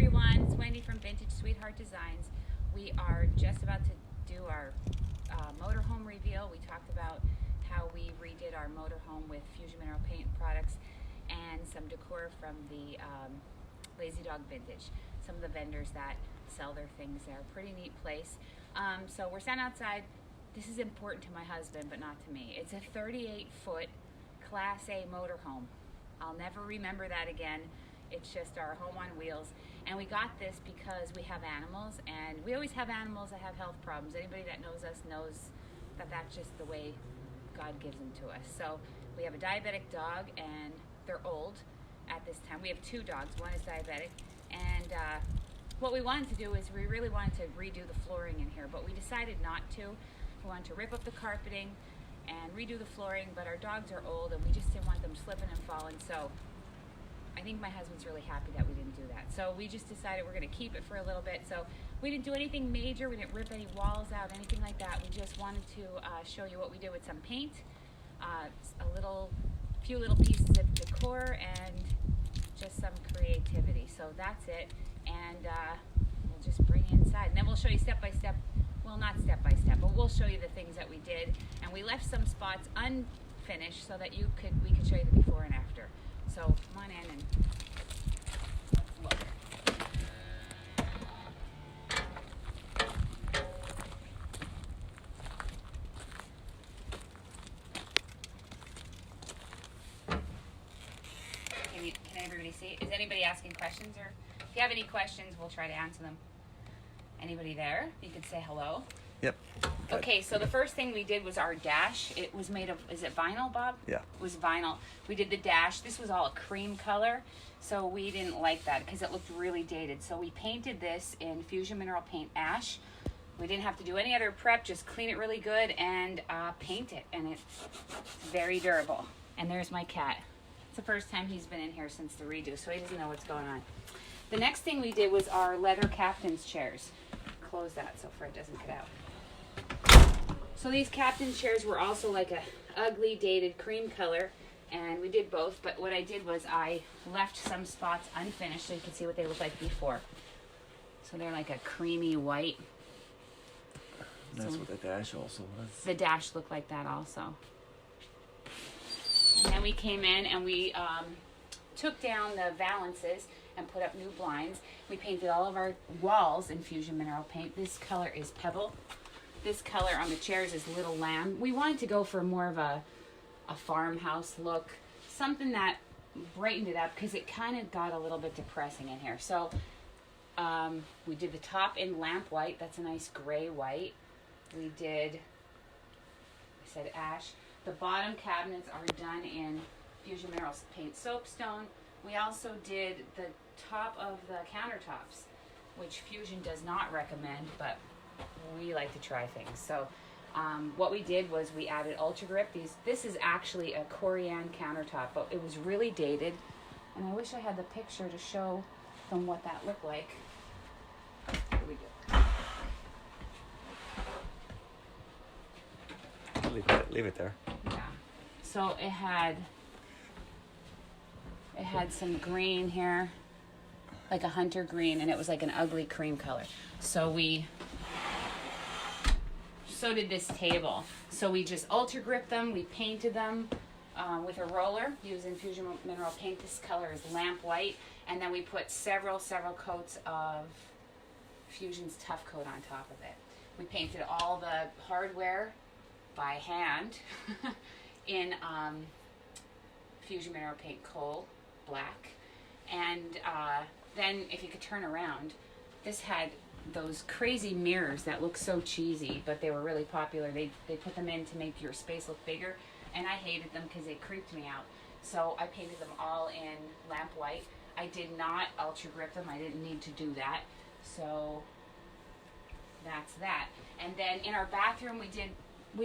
everyone, it's Wendy from Vintage Sweetheart Designs. We are just about to do our motorhome reveal. We talked about how we redid our motorhome with Fusion Mineral Paint products and some decor from the Lazy Dog Vintage. Some of the vendors that sell their things there. Pretty neat place. So we're standing outside. This is important to my husband, but not to me. It's a 38-foot Class A motorhome. I'll never remember that again. It's just our home on wheels. And we got this because we have animals, and we always have animals that have health problems. Anybody that knows us knows that that's just the way God gives them to us. So we have a diabetic dog, and they're old at this time. We have two dogs. One is diabetic. And what we wanted to do is we really wanted to redo the flooring in here, but we decided not to. We wanted to rip up the carpeting and redo the flooring, but our dogs are old, and we just didn't want them slipping and falling. So I think my husband's really happy that we didn't do that. So we just decided we're going to keep it for a little bit. So we didn't do anything major. We didn't rip any walls out, anything like that. We just wanted to show you what we did with some paint, few little pieces of decor, and just some creativity. So that's it. And we'll just bring you inside. And then we'll show you step by step. Well, not step by step, but we'll show you the things that we did. And we left some spots unfinished so that we could show you the before and after. So come on in and let's look. Can everybody see? Is anybody asking questions? Or if you have any questions, we'll try to answer them. Anybody there? You could say hello. Yep. Okay, so the first thing we did was our dash. It was made of, is it vinyl, Bob? Yeah. It was vinyl. We did the dash. This was all a cream color, so we didn't like that because it looked really dated. So we painted this in Fusion Mineral Paint Ash. We didn't have to do any other prep, just clean it really good and paint it, and it's very durable. And there's my cat. It's the first time he's been in here since the redo, so he doesn't know what's going on. The next thing we did was our leather captain's chairs. Close that so Fred doesn't get out. So these captain chairs were also like a ugly dated cream color, and we did both, but what I did was I left some spots unfinished so you can see what they look like before. So they're like a creamy white. That's what the dash also was. The dash looked like that also. And then we came in and we took down the valances and put up new blinds. We painted all of our walls in Fusion Mineral Paint. This color is Pebble. This color on the chairs is Little Lamb. We wanted to go for more of a farmhouse look, something that brightened it up because it kind of got a little bit depressing in here. So we did the top in lamp white. That's a nice gray white. We did, I said ash. The bottom cabinets are done in Fusion Mineral Paint Soapstone. We also did the top of the countertops, which Fusion does not recommend, but we like to try things. So what we did was we added Ultra Grip. This is actually a Corian countertop, but it was really dated, and I wish I had the picture to show them what that looked like. Here we go. Leave it there. Yeah. So it had some green here, like a hunter green, and it was like an ugly cream color. So did this table. So we just ultra gripped them. We painted them with a roller using Fusion Mineral Paint. This color is lamp white, and then we put several coats of Fusion's Tough Coat on top of it. We painted all the hardware by hand in Fusion Mineral Paint Coal Black. And then if you could turn around, this had those crazy mirrors that look so cheesy, but they were really popular. They put them in to make your space look bigger, and I hated them because they creeped me out. So I painted them all in lamp white. I did not ultra grip them. I didn't need to do that. So that's that. And then in our bathroom we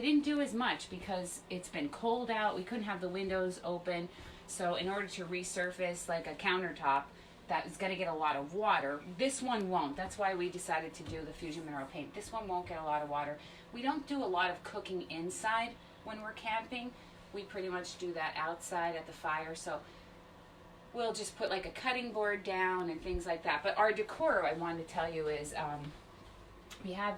didn't do as much because it's been cold out. We couldn't have the windows open. So in order to resurface like a countertop that is going to get a lot of water, this one won't. That's why we decided to do the Fusion Mineral Paint. This one won't get a lot of water. We don't do a lot of cooking inside when we're camping. We pretty much do that outside at the fire. So we'll just put like a cutting board down and things like that. But our decor, I wanted to tell you, is we have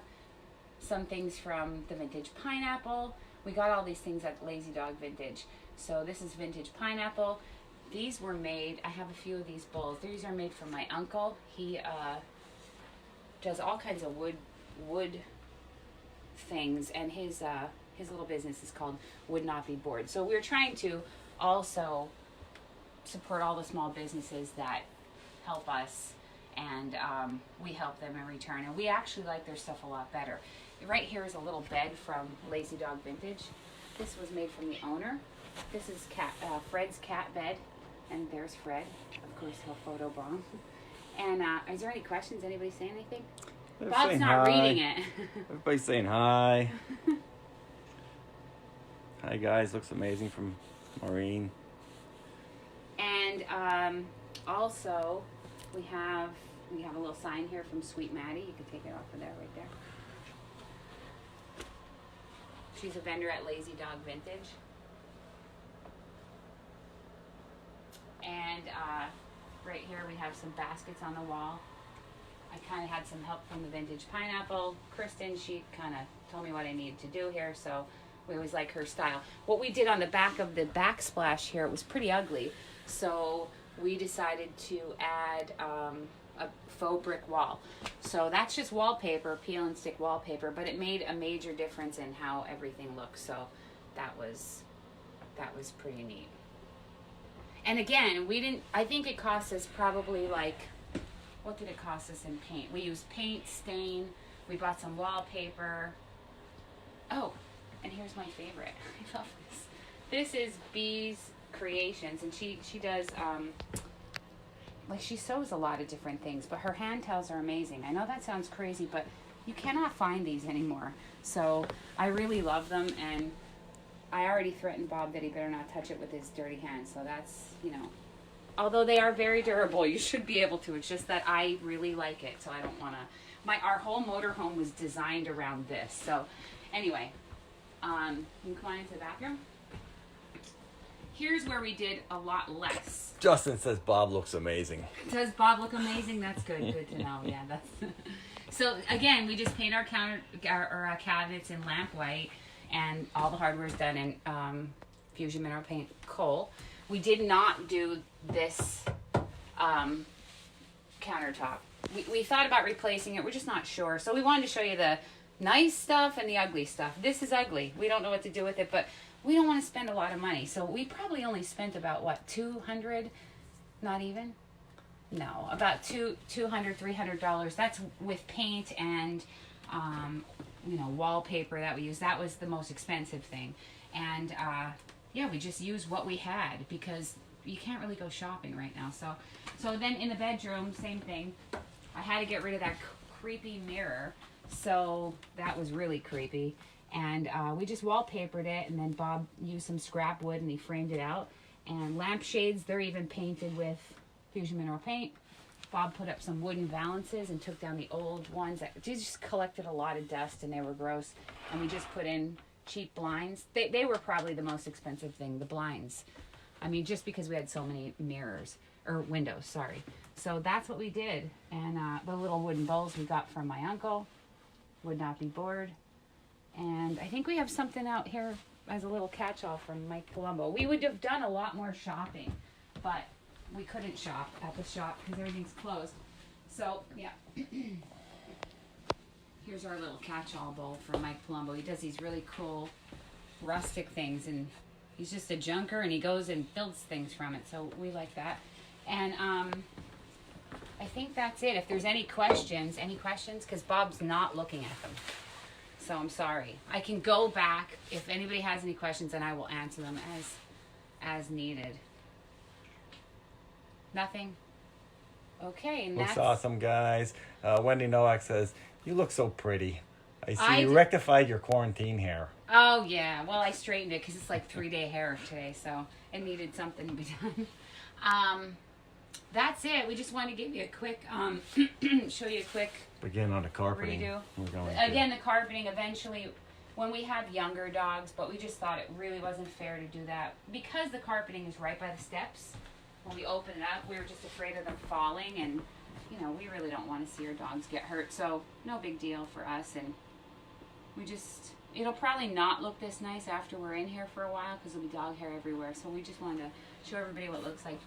some things from the vintage pineapple. We got all these things at Lazy Dog Vintage. So this is vintage pineapple. These were made, I have a few of these bowls. These are made from my uncle. He does all kinds of wood things, and his little business is called Would Not Be Bored. So we're trying to also support all the small businesses that help us, and we help them in return. And we actually like their stuff a lot better. Right here is a little bed from Lazy Dog Vintage. This was made from the owner. This is Fred's cat bed, and there's Fred. Of course, he'll photo bomb. And is there any questions? Anybody say anything? They're Bob's saying not hi. reading it. Everybody's saying hi. Hi guys, looks amazing from Maureen. And also, we have a little sign here from Sweet Maddie. You can take it off of there, right there. She's a vendor at Lazy Dog Vintage. And right here we have some baskets on the wall. I kind of had some help from the vintage pineapple. Kristen, she kind of told me what I needed to do here, so we always like her style. What we did on the back of the backsplash here, it was pretty ugly, so we decided to add a faux brick wall. So that's just wallpaper, peel and stick wallpaper, but it made a major difference in how everything looks, so that was pretty neat. And again, I think it cost us probably like, what did it cost us in paint? We used paint, stain, we bought some wallpaper. Oh, and here's my favorite. I love this. This is Bee's Creations, and she does, like she sews a lot of different things, but her hand towels are amazing. I know that sounds crazy, but you cannot find these anymore. So I really love them, and I already threatened Bob that he better not touch it with his dirty hands. So that's, although they are very durable, you should be able to. It's just that I really like it, so I don't want to. Our whole motorhome was designed around this. So anyway, you can come on into the bathroom. Here's where we did a lot less. Justin says Bob looks amazing. Does Bob look amazing? That's good. Good to know. Yeah, that's. So again, we just paint our cabinets in lamp white, and all the hardware is done in Fusion Mineral Paint Kohl. We did not do this countertop. We thought about replacing it. We're just not sure. So we wanted to show you the nice stuff and the ugly stuff. This is ugly. We don't know what to do with it, but we don't want to spend a lot of money. So we probably only spent about, what, $200? Not even? No, about $200, $300. That's with paint and, wallpaper that we used. That was the most expensive thing. And, yeah, we just used what we had because you can't really go shopping right now. So then in the bedroom, same thing. I had to get rid of that creepy mirror. So that was really creepy. And we just wallpapered it, and then Bob used some scrap wood and he framed it out. And lampshades, they're even painted with Fusion Mineral Paint. Bob put up some wooden valances and took down the old ones that just collected a lot of dust and they were gross. And we just put in cheap blinds. They were probably the most expensive thing, the blinds. I mean, just because we had so many windows, sorry. So that's what we did. And the little wooden bowls we got from my uncle. Would Not Be Bored. And I think we have something out here as a little catch-all from Mike Palumbo. We would have done a lot more shopping, but we couldn't shop at the shop because everything's closed. So, yeah. Here's our little catch-all bowl from Mike Palumbo. He does these really cool rustic things, and he's just a junker, and he goes and builds things from it. So we like that. And I think that's it. If there's any questions, because Bob's not looking at them. So I'm sorry. I can go back if anybody has any questions, and I will answer them as needed. Nothing? Okay. And Looks that's awesome, guys. Wendy Nowak says, you look so pretty. I see you did- rectified your quarantine hair. Oh, yeah. Well, I straightened it because it's like 3-day hair today, so it needed something to be done. That's it. We just wanted to give you a quick, show you a quick Begin on the carpeting. redo. We're going Again, the carpeting eventually, when we have younger dogs, but we just thought it really wasn't fair to do that. Because the carpeting is right by the steps, when we open it up, we were just afraid of them falling, and you know, we really don't want to see our dogs get hurt, so no big deal for us. And we just, it'll probably not look this nice after we're in here for a while because there'll be dog hair everywhere, so we just wanted to show everybody what it looks like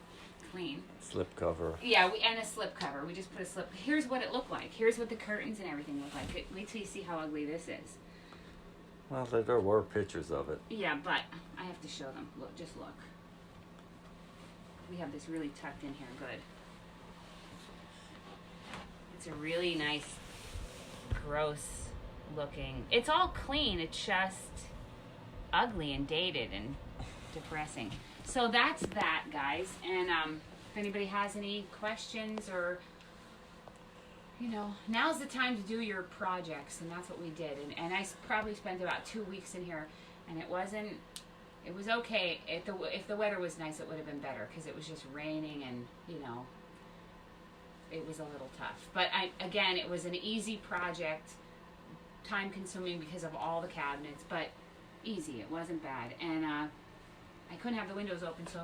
clean. Slip cover. Yeah, and a slip cover. We just put a slip. Here's what it looked like. Here's what the curtains and everything look like. Wait till you see how ugly this is. Well, there were pictures of it. Yeah, but I have to show them. Look, just look. We have this really tucked in here good. It's a really nice, gross looking. It's all clean. It's just ugly and dated and depressing. So that's that, guys. And if anybody has any questions, or you know, now's the time to do your projects, and that's what we did. And I probably spent about 2 weeks in here, and it was okay. If the weather was nice, it would have been better, because it was just raining, and you know, it was a little tough. But again, it was an easy project, time consuming because of all the cabinets, but easy. It wasn't bad. And I couldn't have the windows open, so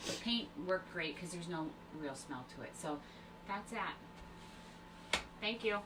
the paint worked great because there's no real smell to it. So that's that. Thank you.